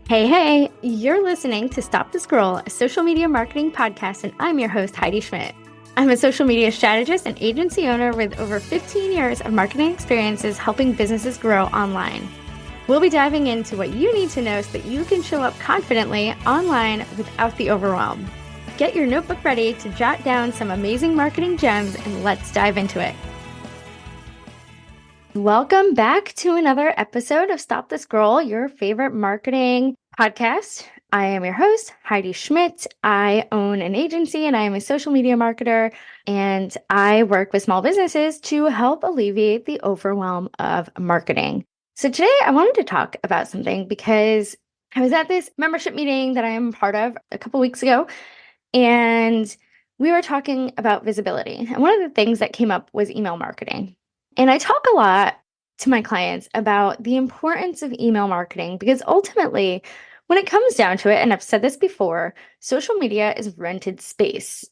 Hey, you're listening to Stop the Scroll, a social media marketing podcast, and I'm your host, Heidi Schmidt. I'm a social media strategist and agency owner with over 15 years of marketing experiences helping businesses grow online. We'll be diving into what you need to know so that you can show up confidently online without the overwhelm. Get your notebook ready to jot down some amazing marketing gems, and let's dive into it. Welcome back to another episode of Stop the Scroll, your favorite marketing podcast. I am your host, Heidi Schmidt. I own an agency and I am a social media marketer, and I work with small businesses to help alleviate the overwhelm of marketing. So today I wanted to talk about something because I was at this membership meeting that I am part of a couple weeks ago, and we were talking about visibility. And one of the things that came up was email marketing. And I talk a lot to my clients about the importance of email marketing because ultimately, when it comes down to it, and I've said this before, social media is rented space.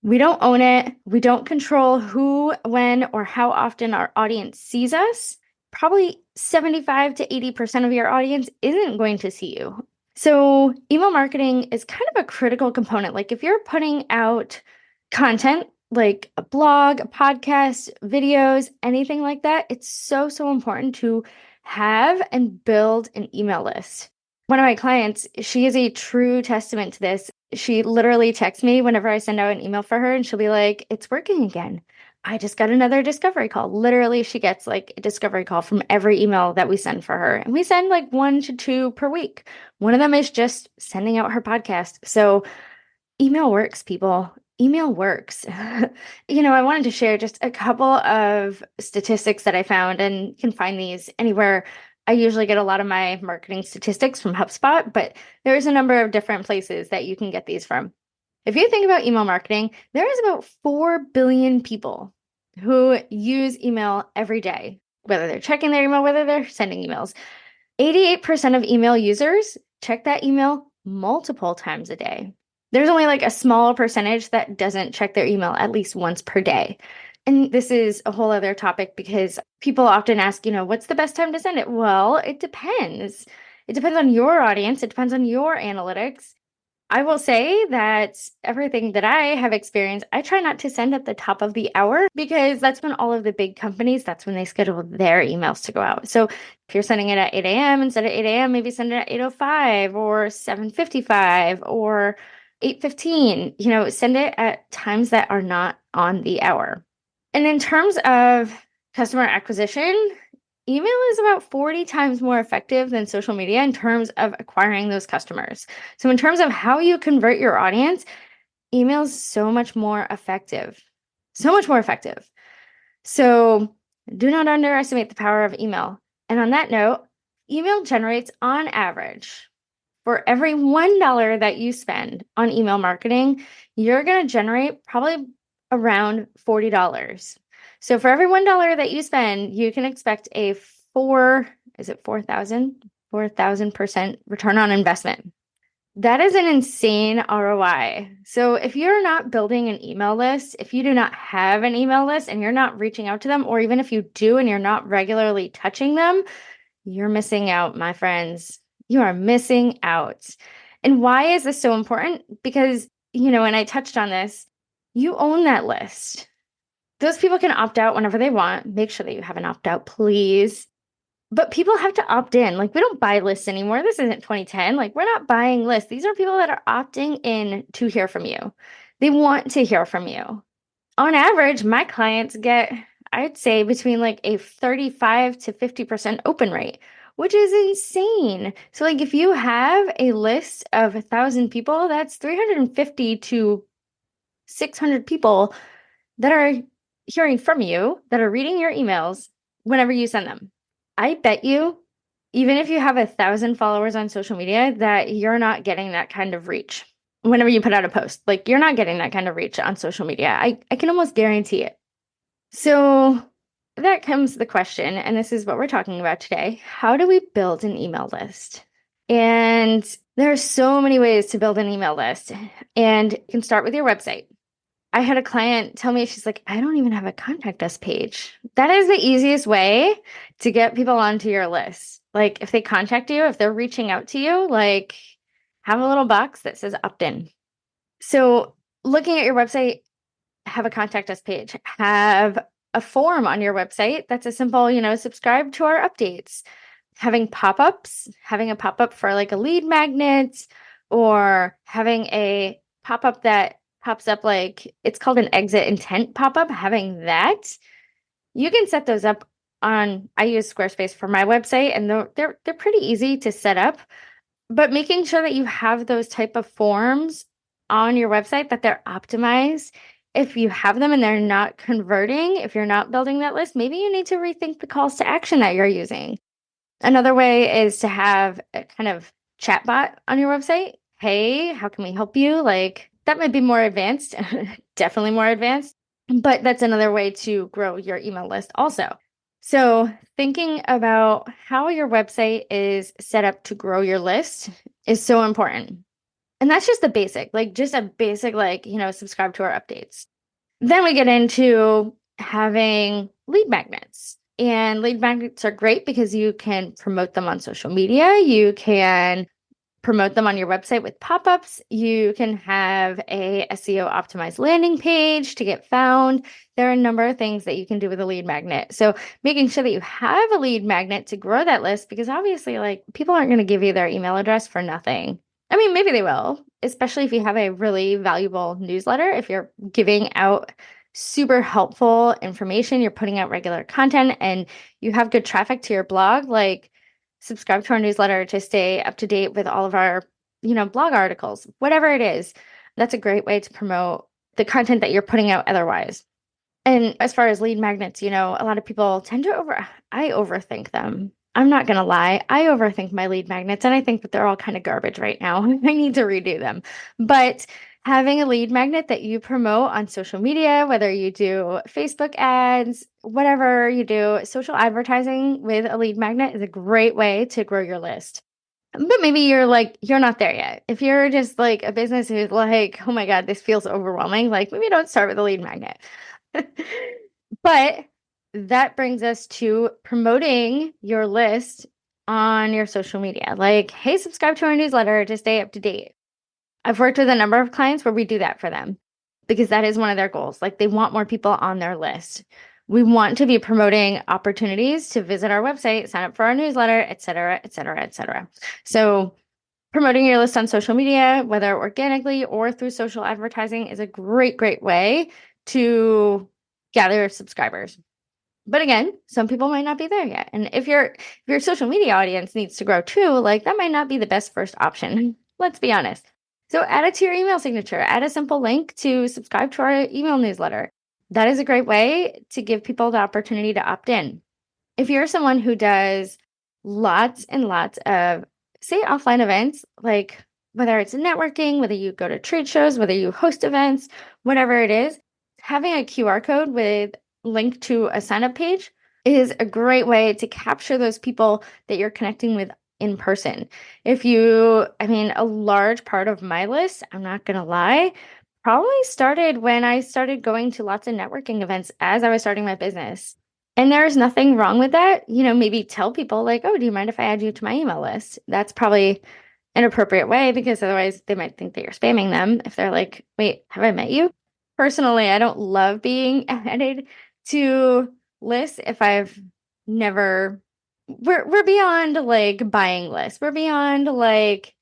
We don't own it. We don't control who, when, or how often our audience sees us. Probably 75 to 80% of your audience isn't going to see you. So email marketing is kind of a critical component. Like if you're putting out content, like a blog, a podcast, videos, anything like that, it's so important to have and build an email list. One of my clients, she is a true testament to this. She literally texts me whenever I send out an email for her, and she'll be like, "It's working again. I just got another discovery call." Literally, she gets like a discovery call from every email that we send for her. And we send like 1 to 2 per week. One of them is just sending out her podcast. So email works, people. Email works. I wanted to share just a couple of statistics that I found, and you can find these anywhere. I usually get a lot of my marketing statistics from HubSpot, but there's a number of different places that you can get these from. If you think about email marketing, there is about 4 billion people who use email every day, whether they're checking their email, whether they're sending emails. 88% of email users check that email multiple times a day. There's only like a small percentage that doesn't check their email at least once per day. And this is a whole other topic because people often ask, what's the best time to send it? Well, it depends. It depends on your audience. It depends on your analytics. I will say that everything that I have experienced, I try not to send at the top of the hour because that's when all of the big companies, that's when they schedule their emails to go out. So if you're sending it at 8 a.m. instead of 8 a.m., maybe send it at 8:05 or 7:55 or 8:15, send it at times that are not on the hour. And in terms of customer acquisition, email is about 40 times more effective than social media in terms of acquiring those customers. So in terms of how you convert your audience, email is so much more effective. So much more effective. So do not underestimate the power of email. And on that note, email generates on average, for every $1 that you spend on email marketing, you're going to generate probably around $40. So for every $1 that you spend, you can expect a 4,000% return on investment. That is an insane ROI. So if you're not building an email list, if you do not have an email list and you're not reaching out to them, or even if you do and you're not regularly touching them, you're missing out, my friends. You are missing out. And why is this so important? Because, and I touched on this, you own that list. Those people can opt out whenever they want. Make sure that you have an opt out, please. But people have to opt in. Like, we don't buy lists anymore. This isn't 2010. Like, we're not buying lists. These are people that are opting in to hear from you. They want to hear from you. On average, my clients get, I'd say, between like a 35 to 50% open rate, which is insane. So like if you have a list of 1,000 people, that's 350 to 600 people that are hearing from you, that are reading your emails whenever you send them. I bet you, even if you have 1,000 followers on social media, that you're not getting that kind of reach. Whenever you put out a post, like you're not getting that kind of reach on social media. I can almost guarantee it. So that comes the question, and this is what we're talking about today. How do we build an email list? And there are so many ways to build an email list, and you can start with your website. I had a client tell me, she's like, I don't even have a contact us page. That is the easiest way to get people onto your list. Like if they contact you, if they're reaching out to you, like have a little box that says opt in. So looking at your website, have a contact us page, have a form on your website that's a simple, subscribe to our updates. Having pop-ups, having a pop-up for like a lead magnet, or having a pop-up that pops up, like it's called an exit intent pop-up, having that, you can set those up on, I use Squarespace for my website, and they're pretty easy to set up. But making sure that you have those type of forms on your website, that they're optimized. If you have them and they're not converting, if you're not building that list, maybe you need to rethink the calls to action that you're using. Another way is to have a kind of chatbot on your website. Hey, how can we help you? Like that might be more advanced, definitely more advanced, but that's another way to grow your email list also. So thinking about how your website is set up to grow your list is so important. And that's just the basic, like just a basic, like, subscribe to our updates. Then we get into having lead magnets. And lead magnets are great because you can promote them on social media. You can promote them on your website with pop-ups. You can have a SEO optimized landing page to get found. There are a number of things that you can do with a lead magnet. So making sure that you have a lead magnet to grow that list, because obviously like people aren't going to give you their email address for nothing. I mean, maybe they will, especially if you have a really valuable newsletter. If you're giving out super helpful information, you're putting out regular content, and you have good traffic to your blog, like subscribe to our newsletter to stay up to date with all of our, blog articles, whatever it is. That's a great way to promote the content that you're putting out otherwise. And as far as lead magnets, a lot of people tend to I overthink them. I'm not going to lie. I overthink my lead magnets, and I think that they're all kind of garbage right now. I need to redo them. But having a lead magnet that you promote on social media, whether you do Facebook ads, whatever you do, social advertising with a lead magnet is a great way to grow your list. But maybe you're not there yet. If you're just like a business who's like, oh my God, this feels overwhelming, like maybe don't start with a lead magnet. But that brings us to promoting your list on your social media. Like, hey, subscribe to our newsletter to stay up to date. I've worked with a number of clients where we do that for them because that is one of their goals. Like they want more people on their list. We want to be promoting opportunities to visit our website, sign up for our newsletter, et cetera, et cetera, et cetera. So promoting your list on social media, whether organically or through social advertising, is a great, great way to gather subscribers. But again, some people might not be there yet. And if your social media audience needs to grow too, like that might not be the best first option. Let's be honest. So add it to your email signature. Add a simple link to subscribe to our email newsletter. That is a great way to give people the opportunity to opt in. If you're someone who does lots and lots of, say, offline events, like whether it's networking, whether you go to trade shows, whether you host events, whatever it is, having a QR code with link to a sign up page is a great way to capture those people that you're connecting with in person. A large part of my list, I'm not going to lie, probably started when I started going to lots of networking events as I was starting my business. And there's nothing wrong with that. Maybe tell people like, oh, do you mind if I add you to my email list? That's probably an appropriate way, because otherwise they might think that you're spamming them if they're like, wait, have I met you? Personally, I don't love being added to lists if I've never, we're beyond like buying lists. We're beyond like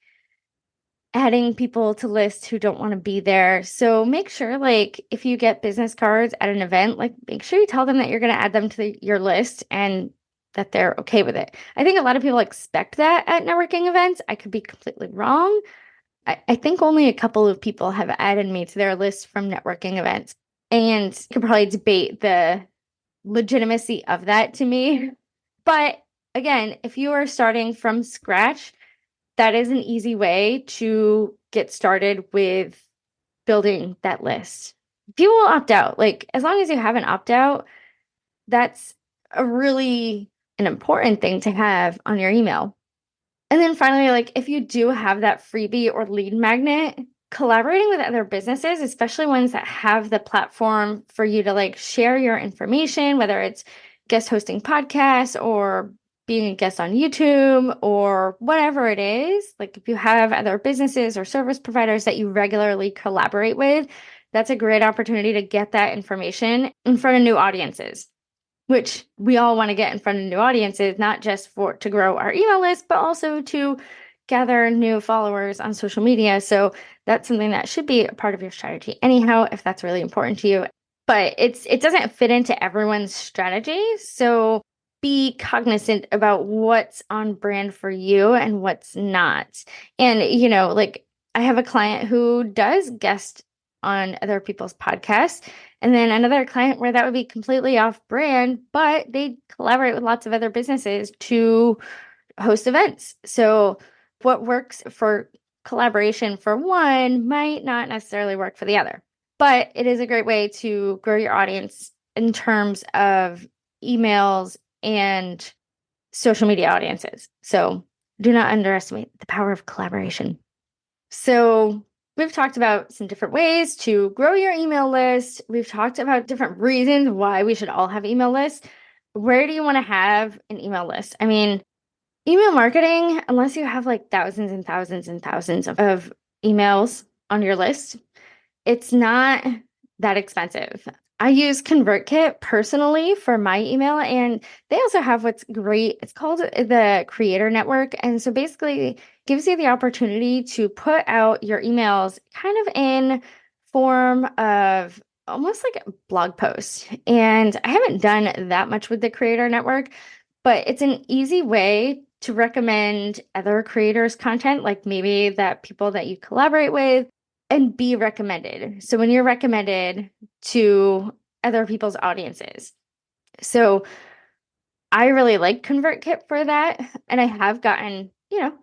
adding people to lists who don't want to be there. So make sure, like, if you get business cards at an event, like, make sure you tell them that you're going to add them to your list and that they're okay with it. I think a lot of people expect that at networking events. I could be completely wrong. I think only a couple of people have added me to their list from networking events, and you could probably debate the legitimacy of that to me. But again, if you are starting from scratch, that is an easy way to get started with building that list. People will opt out. Like, as long as you have an opt out, that's an important thing to have on your email. And then finally, like, if you do have that freebie or lead magnet, collaborating with other businesses, especially ones that have the platform for you to like share your information, whether it's guest hosting podcasts or being a guest on YouTube or whatever it is. Like if you have other businesses or service providers that you regularly collaborate with, that's a great opportunity to get that information in front of new audiences, which we all want to get in front of new audiences, not just for to grow our email list, but also to gather new followers on social media. So that's something that should be a part of your strategy anyhow, if that's really important to you. But it doesn't fit into everyone's strategy. So be cognizant about what's on brand for you and what's not. And, like I have a client who does guest on other people's podcasts, and then another client where that would be completely off brand, but they collaborate with lots of other businesses to host events. So what works for collaboration for one might not necessarily work for the other, but it is a great way to grow your audience in terms of emails and social media audiences. So do not underestimate the power of collaboration. So we've talked about some different ways to grow your email list. We've talked about different reasons why we should all have email lists. Where do you want to have an email list? I mean, email marketing, unless you have like thousands and thousands and thousands of emails on your list, it's not that expensive. I use ConvertKit personally for my email, and they also have what's great. It's called the Creator Network. And so basically gives you the opportunity to put out your emails kind of in form of almost like a blog post. And I haven't done that much with the Creator Network, but it's an easy way to recommend other creators' content, like maybe that people that you collaborate with, and be recommended. So when you're recommended to other people's audiences. So I really like ConvertKit for that. And I have gotten,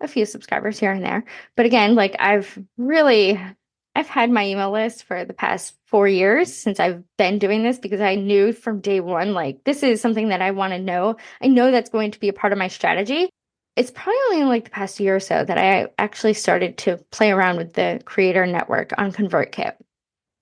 a few subscribers here and there. But again, like I've had my email list for the past 4 years since I've been doing this, because I knew from day one, like this is something that I want to know. I know that's going to be a part of my strategy. It's probably only in like the past year or so that I actually started to play around with the Creator Network on ConvertKit.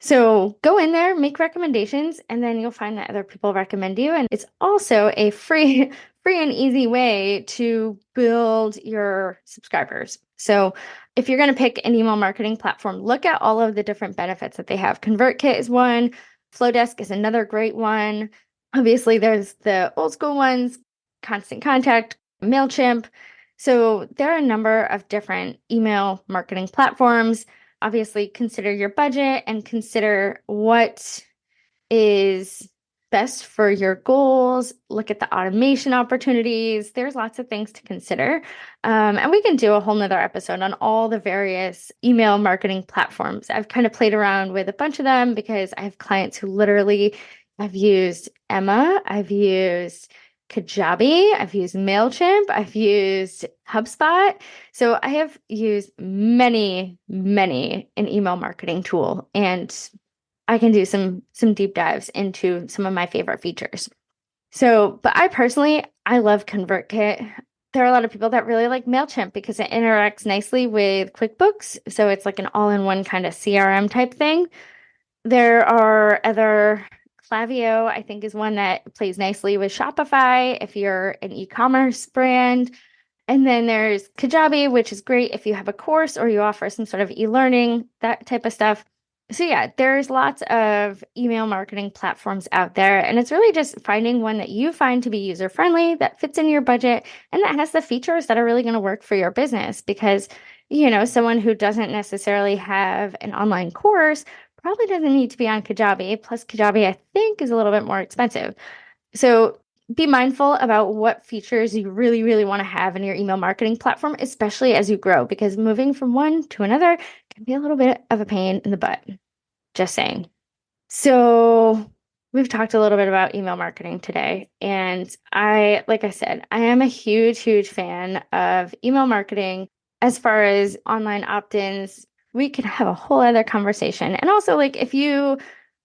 So go in there, make recommendations, and then you'll find that other people recommend you. And it's also a free and easy way to build your subscribers. So if you're going to pick an email marketing platform, look at all of the different benefits that they have. ConvertKit is one, Flowdesk is another great one. Obviously, there's the old school ones, Constant Contact, MailChimp. So there are a number of different email marketing platforms. Obviously, consider your budget and consider what is best for your goals. Look at the automation opportunities. There's lots of things to consider. And we can do a whole nother episode on all the various email marketing platforms. I've kind of played around with a bunch of them because I have clients who literally, I've used Emma, I've used Kajabi, I've used MailChimp, I've used HubSpot. So I have used many an email marketing tool, and I can do some deep dives into some of my favorite features. So, but I love ConvertKit. There are a lot of people that really like MailChimp because it interacts nicely with QuickBooks. So it's like an all-in-one kind of CRM type thing. There are other Klaviyo, I think, is one that plays nicely with Shopify if you're an e-commerce brand. And then there's Kajabi, which is great if you have a course or you offer some sort of e-learning, that type of stuff. So yeah, there's lots of email marketing platforms out there, and it's really just finding one that you find to be user-friendly, that fits in your budget, and that has the features that are really going to work for your business. Because, someone who doesn't necessarily have an online course probably doesn't need to be on Kajabi. Plus, Kajabi, I think, is a little bit more expensive. So be mindful about what features you really, really want to have in your email marketing platform, especially as you grow, because moving from one to another can be a little bit of a pain in the butt. Just saying. So we've talked a little bit about email marketing today. And like I said, I am a huge fan of email marketing. As far as online opt-ins, we could have a whole other conversation. And also, like, if you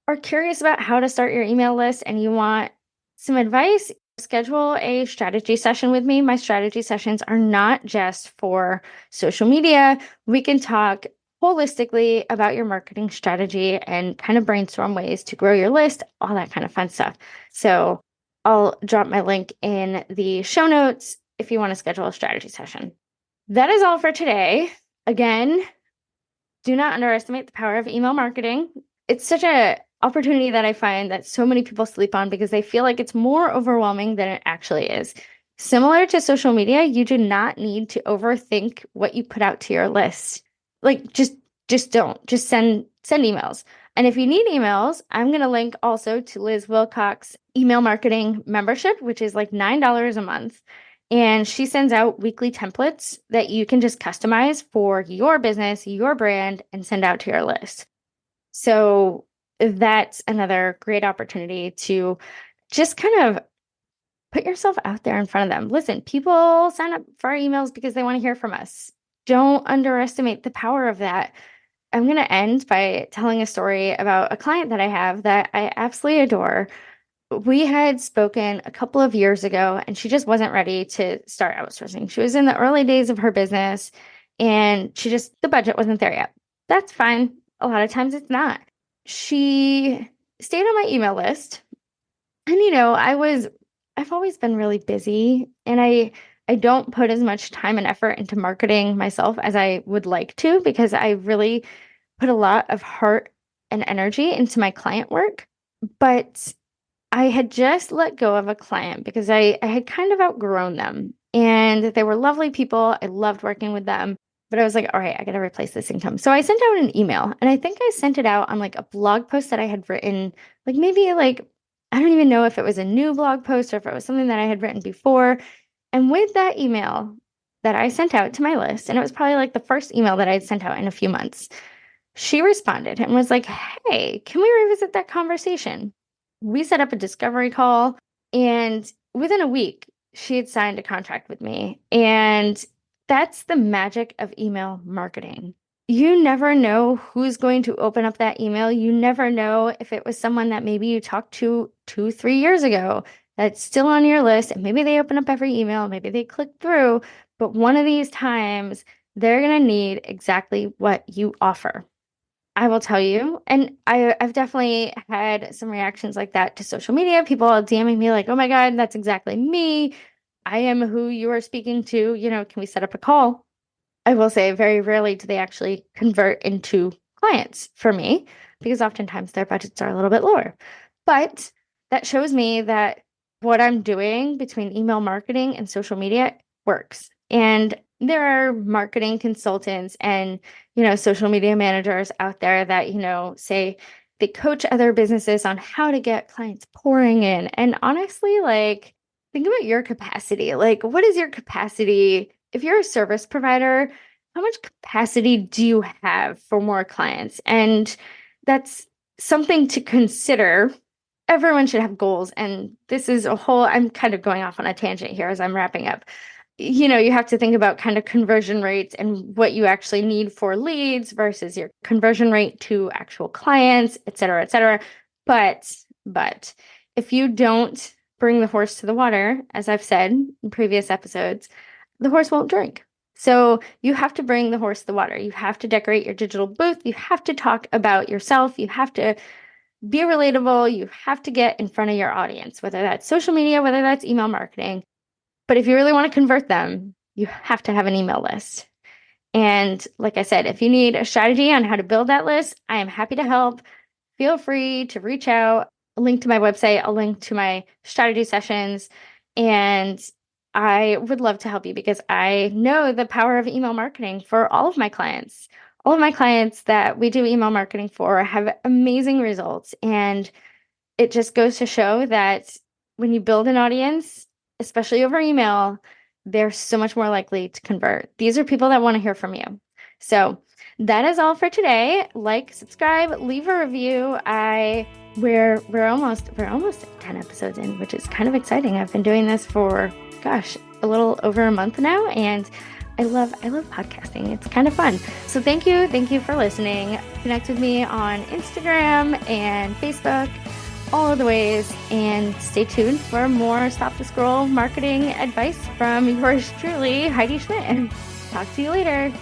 are curious about how to start your email list and you want some advice, schedule a strategy session with me. My strategy sessions are not just for social media. We can talk holistically about your marketing strategy and kind of brainstorm ways to grow your list, all that kind of fun stuff. So I'll drop my link in the show notes if you want to schedule a strategy session. That is all for today. Again, do not underestimate the power of email marketing. It's such an opportunity that I find that so many people sleep on because they feel like it's more overwhelming than it actually is. Similar to social media, you do not need to overthink what you put out to your list. Like just don't. Just send emails. And if you need emails, I'm going to link also to Liz Wilcox email marketing membership, which is like $9 a month. And she sends out weekly templates that you can just customize for your business, your brand, and send out to your list. So that's another great opportunity to just kind of put yourself out there in front of them. Listen, people sign up for our emails because they want to hear from us. Don't underestimate the power of that. I'm going to end by telling a story about a client that I have that I absolutely adore. We had spoken a couple of years ago, and she just wasn't ready to start outsourcing. She was in the early days of her business, and the budget wasn't there yet. That's fine. A lot of times it's not. She stayed on my email list. And, I've always been really busy, and I don't put as much time and effort into marketing myself as I would like to, because I really put a lot of heart and energy into my client work. But I had just let go of a client because I had kind of outgrown them, and they were lovely people. I loved working with them, but I was like, all right, I got to replace this income. So I sent out an email, and I think I sent it out on like a blog post that I had written, like maybe like, I don't even know if it was a new blog post or if it was something that I had written before. And with that email that I sent out to my list, and it was probably like the first email that I'd sent out in a few months, she responded and was like, hey, can we revisit that conversation? We set up a discovery call, and within a week, she had signed a contract with me. And that's the magic of email marketing. You never know who's going to open up that email. You never know if it was someone that maybe you talked to 2, 3 years ago that's still on your list, and maybe they open up every email, maybe they click through, but one of these times they're going to need exactly what you offer. I will tell you, and I've definitely had some reactions like that to social media. People are DMing me like, oh my God, that's exactly me. I am who you are speaking to. Can we set up a call? I will say very rarely do they actually convert into clients for me, because oftentimes their budgets are a little bit lower. But that shows me that what I'm doing between email marketing and social media works. And there are marketing consultants and, social media managers out there that, say they coach other businesses on how to get clients pouring in. And honestly, like, think about your capacity. Like, what is your capacity? If you're a service provider, how much capacity do you have for more clients? And that's something to consider. Everyone should have goals. And this is I'm kind of going off on a tangent here as I'm wrapping up. You have to think about kind of conversion rates and what you actually need for leads versus your conversion rate to actual clients, et cetera, et cetera. But if you don't bring the horse to the water, as I've said in previous episodes, the horse won't drink. So you have to bring the horse to the water. You have to decorate your digital booth. You have to talk about yourself. You have to be relatable. You have to get in front of your audience, whether that's social media, whether that's email marketing. But if you really want to convert them, you have to have an email list. And like I said, if you need a strategy on how to build that list, I am happy to help. Feel free to reach out. A link to my website, a link to my strategy sessions. And I would love to help you because I know the power of email marketing for all of my clients. All of my clients that we do email marketing for have amazing results. And it just goes to show that when you build an audience, especially over email, they're so much more likely to convert. These are people that want to hear from you. So that is all for today. Like, subscribe, leave a review. We're almost 10 episodes in, which is kind of exciting. I've been doing this for, a little over a month now, and I love podcasting. It's kind of fun. So thank you for listening. Connect with me on Instagram and Facebook, all of the ways, and stay tuned for more Stop the Scroll marketing advice from yours truly, Heidi Schmidt. Talk to you later.